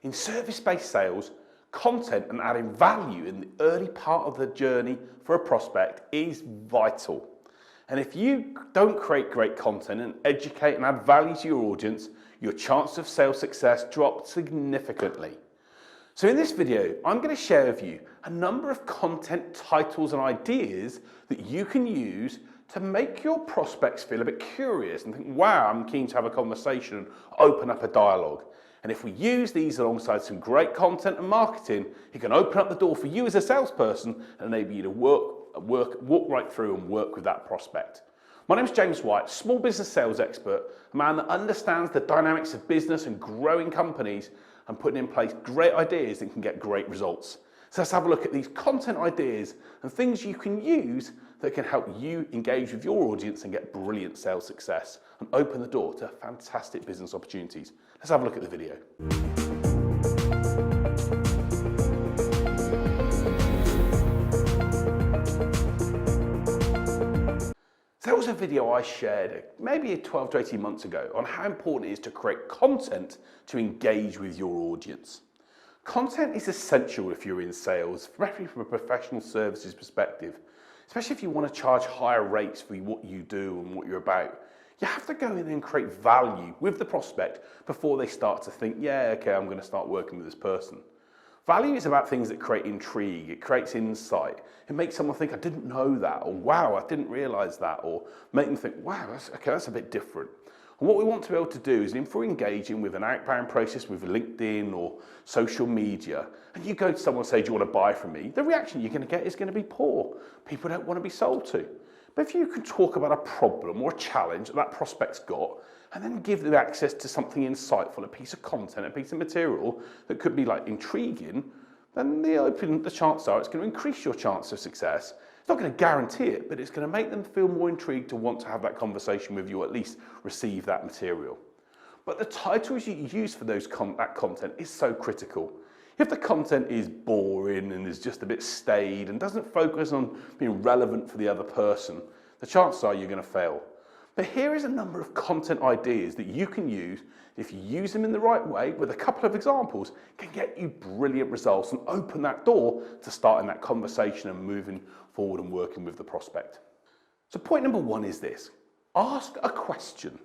In service-based sales, content and adding value in the early part of the journey for a prospect is vital. And if you don't create great content and educate and add value to your audience, your chance of sales success drops significantly. So in this video, I'm going to share with you a number of content titles and ideas that you can use to make your prospects feel a bit curious and think, wow, I'm keen to have a conversation and open up a dialogue. And if we use these alongside some great content and marketing, it can open up the door for you as a salesperson and enable you to walk right through and work with that prospect. My name is James White, small business sales expert, a man that understands the dynamics of business and growing companies and putting in place great ideas that can get great results. So let's have a look at these content ideas and things you can use that can help you engage with your audience and get brilliant sales success and open the door to fantastic business opportunities. Let's have a look at the video. So that was a video I shared maybe 12 to 18 months ago on how important it is to create content to engage with your audience. Content is essential if you're in sales, especially from a professional services perspective, especially if you want to charge higher rates for what you do and what you're about. You have to go in and create value with the prospect before they start to think, yeah, okay, I'm going to start working with this person. Value is about things that create intrigue, it creates insight, it makes someone think, I didn't know that, or wow, I didn't realize that, or make them think, wow, that's a bit different. And what we want to be able to do is if we're engaging with an outbound process with LinkedIn or social media, and you go to someone and say, do you want to buy from me? The reaction you're going to get is going to be poor. People don't want to be sold to. But if you can talk about a problem or a challenge that that prospect's got, and then give them access to something insightful, a piece of content, a piece of material that could be like intriguing, then the chances are it's going to increase your chance of success. It's not going to guarantee it, but it's going to make them feel more intrigued to want to have that conversation with you, or at least receive that material. But the titles you use for that content is so critical. If the content is boring and is just a bit staid and doesn't focus on being relevant for the other person, the chances are you're going to fail. But here is a number of content ideas that you can use. If you use them in the right way, with a couple of examples, can get you brilliant results and open that door to starting that conversation and moving forward and working with the prospect. So point number one is this: ask a question.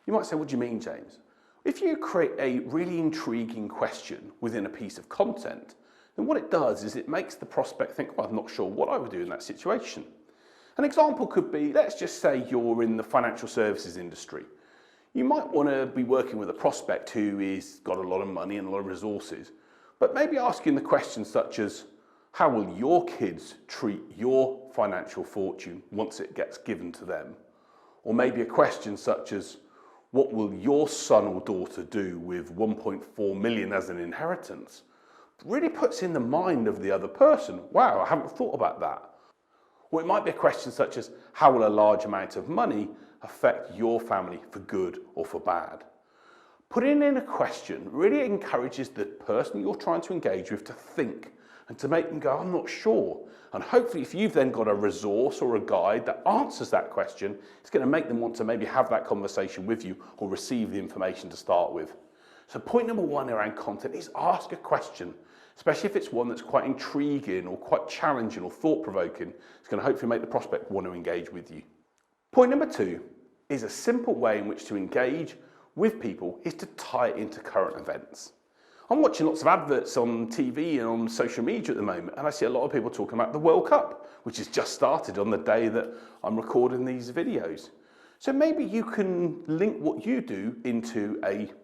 You might say, what do you mean, James? If you create a really intriguing question within a piece of content, then what it does is it makes the prospect think, well, I'm not sure what I would do in that situation. An example could be, let's just say you're in the financial services industry. You might want to be working with a prospect who has got a lot of money and a lot of resources, but maybe asking the questions such as, how will your kids treat your financial fortune once it gets given to them? Or maybe a question such as, what will your son or daughter do with 1.4 million as an inheritance? Really puts in the mind of the other person, wow, I haven't thought about that. Or it might be a question such as, how will a large amount of money affect your family for good or for bad? Putting in a question really encourages the person you're trying to engage with to think and to make them go, I'm not sure. And hopefully if you've then got a resource or a guide that answers that question, it's going to make them want to maybe have that conversation with you or receive the information to start with. So point number one around content is ask a question, especially if it's one that's quite intriguing or quite challenging or thought-provoking. It's going to hopefully make the prospect want to engage with you. Point number two is a simple way in which to engage with people is to tie it into current events. I'm watching lots of adverts on TV and on social media at the moment, and I see a lot of people talking about the World Cup, which has just started on the day that I'm recording these videos. So maybe you can link what you do into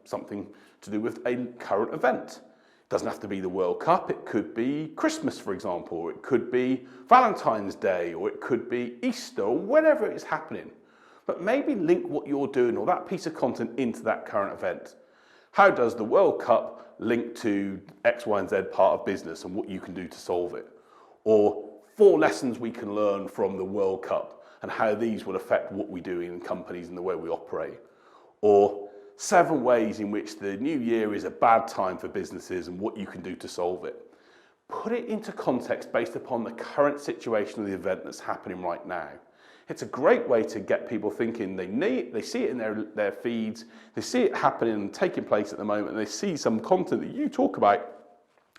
something to do with a current event. It doesn't have to be the World Cup, it could be Christmas, for example, or it could be Valentine's Day, or it could be Easter, or whenever it's happening. But maybe link what you're doing or that piece of content into that current event. How does the World Cup link to X, Y, and Z part of business and what you can do to solve it? Or 4 lessons we can learn from the World Cup and how these will affect what we do in companies and the way we operate. Or 7 ways in which the new year is a bad time for businesses and what you can do to solve it. Put it into context based upon the current situation of the event that's happening right now. It's a great way to get people thinking they see it in their feeds, they see it happening and taking place at the moment, and they see some content that you talk about,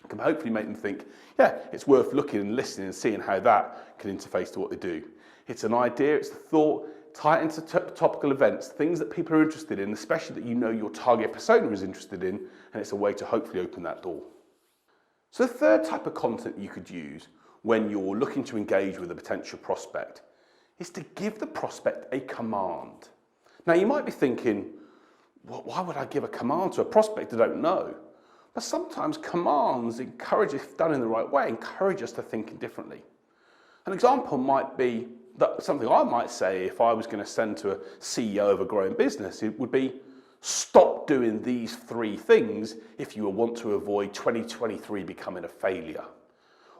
can hopefully make them think, yeah, it's worth looking and listening and seeing how that can interface to what they do. It's an idea, it's a thought, tie it into topical events, things that people are interested in, especially that you know your target persona is interested in, and it's a way to hopefully open that door. So the third type of content you could use when you're looking to engage with a potential prospect is to give the prospect a command. Now you might be thinking, well, why would I give a command to a prospect I don't know? But sometimes commands encourage, if done in the right way, encourage us to think differently. An example might be that something I might say if I was going to send to a CEO of a growing business, it would be, stop doing these 3 things if you want to avoid 2023 becoming a failure.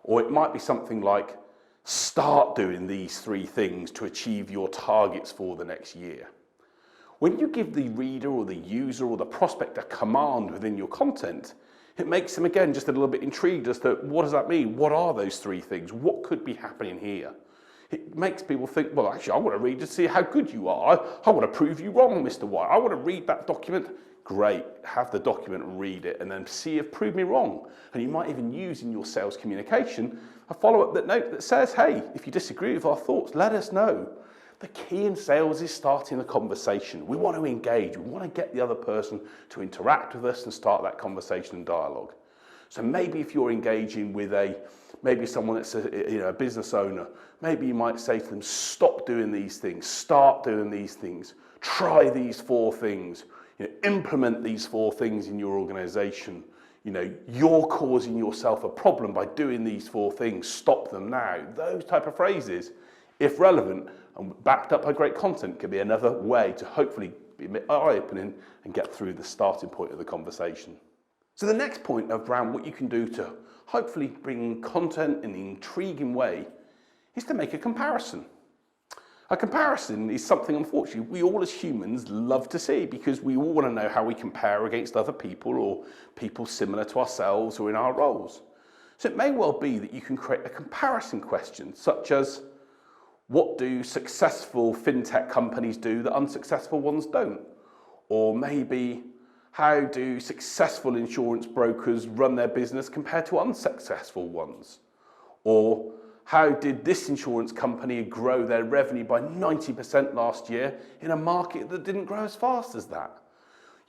Or it might be something like, start doing these 3 things to achieve your targets for the next year. When you give the reader or the user or the prospect a command within your content, it makes them again just a little bit intrigued as to what does that mean? What are those 3 things? What could be happening here? It makes people think, well, actually, I want to read to see how good you are. I want to prove you wrong, Mr. White. I want to read that document. Great, have the document and read it and then see if prove me wrong. And you might even use in your sales communication a follow-up note that says, hey, if you disagree with our thoughts, let us know. The key in sales is starting the conversation. We want to engage. We want to get the other person to interact with us and start that conversation and dialogue. So maybe if you're engaging with maybe someone that's a business owner, maybe you might say to them, stop doing these things, start doing these things, try these 4 things, implement these 4 things in your organization. You're causing yourself a problem by doing these 4 things, stop them now. Those type of phrases, if relevant and backed up by great content, can be another way to hopefully be eye-opening and get through the starting point of the conversation. So the next point around what you can do to hopefully bring content in an intriguing way is to make a comparison. A comparison is something, unfortunately, we all as humans love to see because we all want to know how we compare against other people or people similar to ourselves or in our roles. So it may well be that you can create a comparison question such as, what do successful fintech companies do that unsuccessful ones don't? Or maybe, how do successful insurance brokers run their business compared to unsuccessful ones? Or how did this insurance company grow their revenue by 90% last year in a market that didn't grow as fast as that?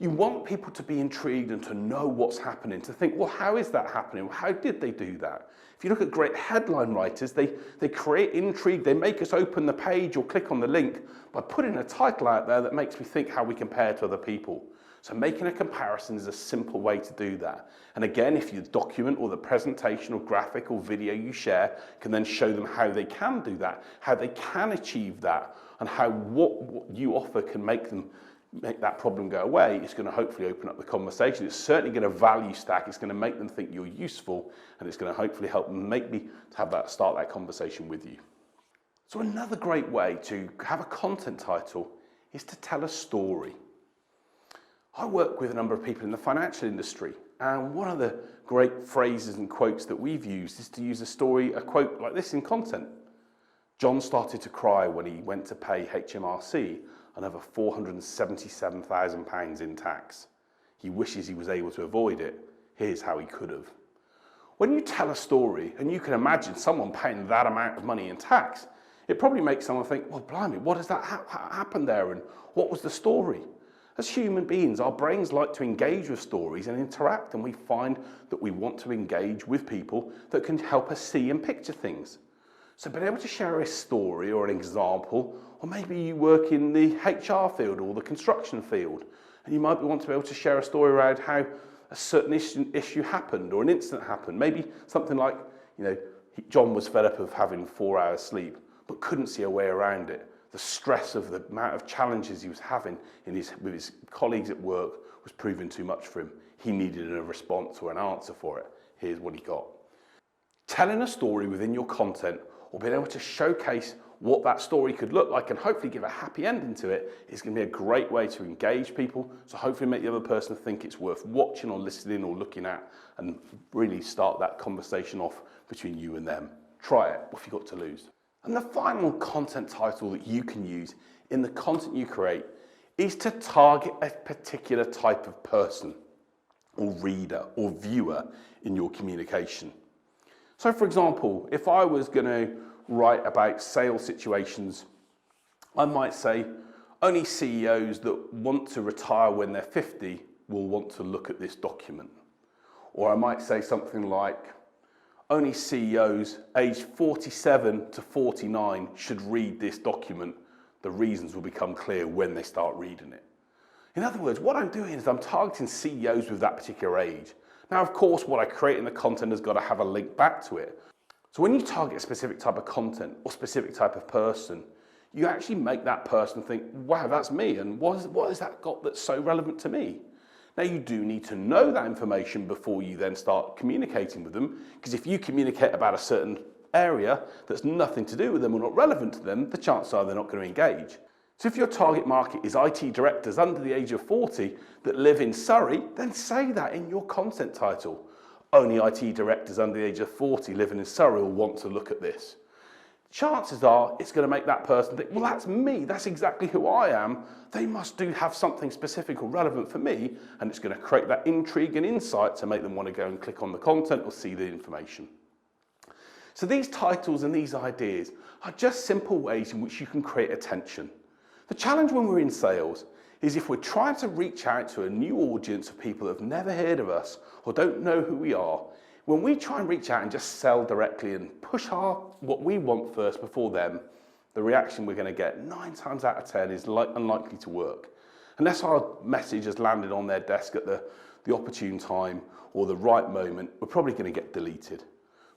You want people to be intrigued and to know what's happening, to think, well, how is that happening? How did they do that? If you look at great headline writers, they create intrigue, they make us open the page or click on the link by putting a title out there that makes me think how we compare to other people. So making a comparison is a simple way to do that. And again, if your document or the presentation or graphic or video you share can then show them how they can do that, how they can achieve that, and how what you offer can make that problem go away, it's going to hopefully open up the conversation. It's certainly going to value stack. It's going to make them think you're useful, and it's going to hopefully help them start that conversation with you. So another great way to have a content title is to tell a story. I work with a number of people in the financial industry, and one of the great phrases and quotes that we've used is to use a quote like this in content. John started to cry when he went to pay HMRC another £477,000 in tax. He wishes he was able to avoid it. Here's how he could have. When you tell a story, and you can imagine someone paying that amount of money in tax, it probably makes someone think, well, blimey, what does that happen there, and what was the story? As human beings, our brains like to engage with stories and interact, and we find that we want to engage with people that can help us see and picture things. So being able to share a story or an example, or maybe you work in the HR field or the construction field, and you might want to be able to share a story around how a certain issue happened or an incident happened. Maybe something like, John was fed up of having 4 hours sleep, but couldn't see a way around it. The stress of the amount of challenges he was having with his colleagues at work was proving too much for him. He needed a response or an answer for it. Here's what he got. Telling a story within your content or being able to showcase what that story could look like and hopefully give a happy ending to it is going to be a great way to engage people, so hopefully make the other person think it's worth watching or listening or looking at, and really start that conversation off between you and them. Try it. What have you got to lose? And the final content title that you can use in the content you create is to target a particular type of person or reader or viewer in your communication. So for example, if I was going to write about sales situations, I might say only CEOs that want to retire when they're 50 will want to look at this document. Or I might say something like, only CEOs aged 47 to 49 should read this document. The reasons will become clear when they start reading it. In other words, what I'm doing is I'm targeting CEOs with that particular age. Now, of course, what I create in the content has got to have a link back to it. So when you target a specific type of content or specific type of person, you actually make that person think, wow, that's me, and what has that got that's so relevant to me? Now, you do need to know that information before you then start communicating with them, because if you communicate about a certain area that's nothing to do with them or not relevant to them, the chances are they're not going to engage. So if your target market is IT directors under the age of 40 that live in Surrey, then say that in your content title. Only IT directors under the age of 40 living in Surrey will want to look at this. Chances are it's going to make that person think, well, that's me, that's exactly who I am. They must have something specific or relevant for me, and it's going to create that intrigue and insight to make them want to go and click on the content or see the information. So these titles and these ideas are just simple ways in which you can create attention. The challenge when we're in sales is if we're trying to reach out to a new audience of people that have never heard of us or don't know who we are, when we try and reach out and just sell directly and push what we want first before them, the reaction we're going to get 9 times out of 10 is unlikely to work. Unless our message has landed on their desk at the opportune time or the right moment, we're probably going to get deleted.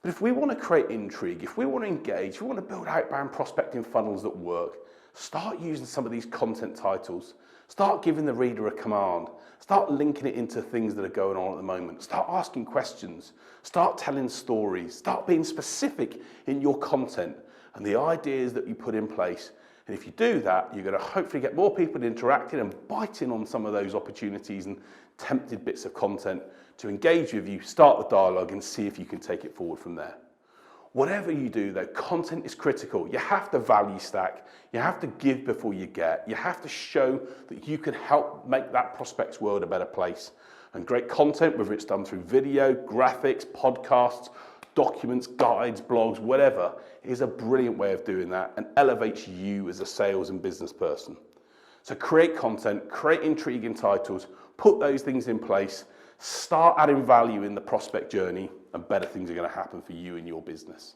But if we want to create intrigue, if we want to engage, if we want to build outbound prospecting funnels that work, start using some of these content titles. Start giving the reader a command. Start linking it into things that are going on at the moment. Start asking questions. Start telling stories. Start being specific in your content and the ideas that you put in place. And if you do that, you're going to hopefully get more people interacting and biting on some of those opportunities and tempted bits of content to engage with you, start the dialogue, and see if you can take it forward from there. Whatever you do though, content is critical. You have to value stack. You have to give before you get. You have to show that you can help make that prospect's world a better place. And great content, whether it's done through video, graphics, podcasts, documents, guides, blogs, whatever, is a brilliant way of doing that and elevates you as a sales and business person. So create content, create intriguing titles, put those things in place, start adding value in the prospect journey, and better things are going to happen for you and your business.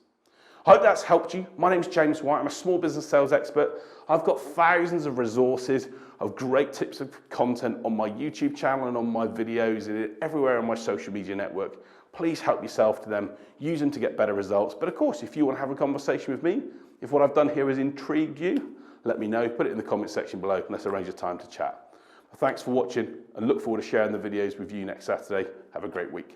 I hope that's helped you. My name's James White. I'm a small business sales expert. I've got thousands of resources of great tips of content on my YouTube channel and on my videos and everywhere on my social media network. Please help yourself to them. Use them to get better results. But of course, if you want to have a conversation with me, if what I've done here has intrigued you, let me know. Put it in the comment section below and let's arrange a time to chat. Thanks for watching and look forward to sharing the videos with you next Saturday. Have a great week.